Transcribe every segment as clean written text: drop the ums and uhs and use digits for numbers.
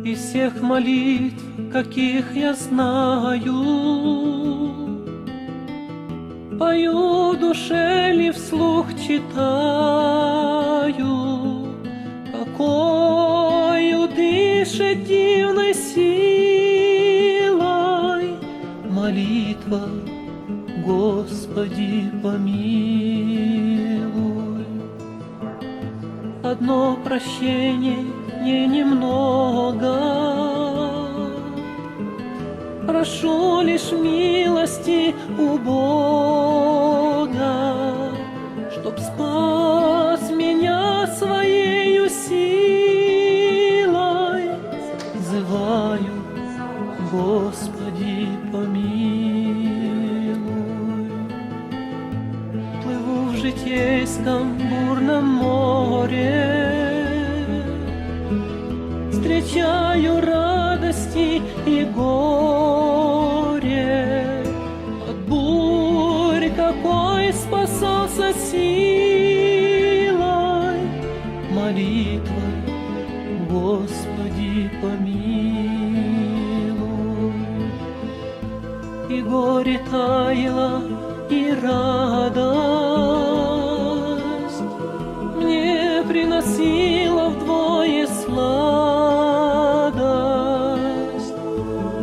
И всех молитв, каких я знаю, пою в душе ли вслух читаю, какою дышит дивной силой молитва: Господи, помилуй. Одно прощение мне немного, прошу лишь милости у Бога, чтоб спас меня своею силой. Взываю: Господи, помилуй. Плыву в житейском бурном море, встречаю радости и горе. От бурь какой спасался силой молитвой: Господи, помилуй. И горе таяло, и радость мне приносила вдвое сладость.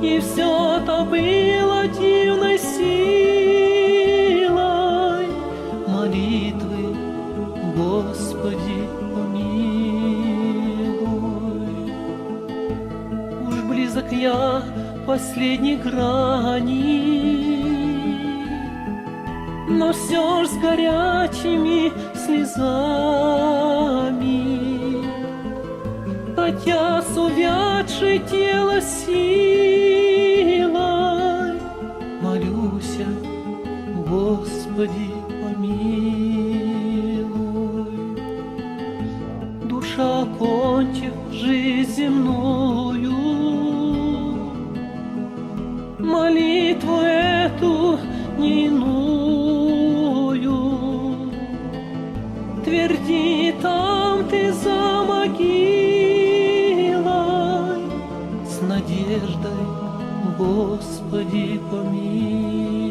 И все то было дивной силой молитвы: Господи, помилуй. Уж близок я к последней грани, но все ж с горячими слезами, хотя с увядшей тело силой, молюся: Господи, помилуй. Душа, окончив жизнь земную, молитву эту не иную, тверди там ты за могилой, с надеждой: Господи, помилуй.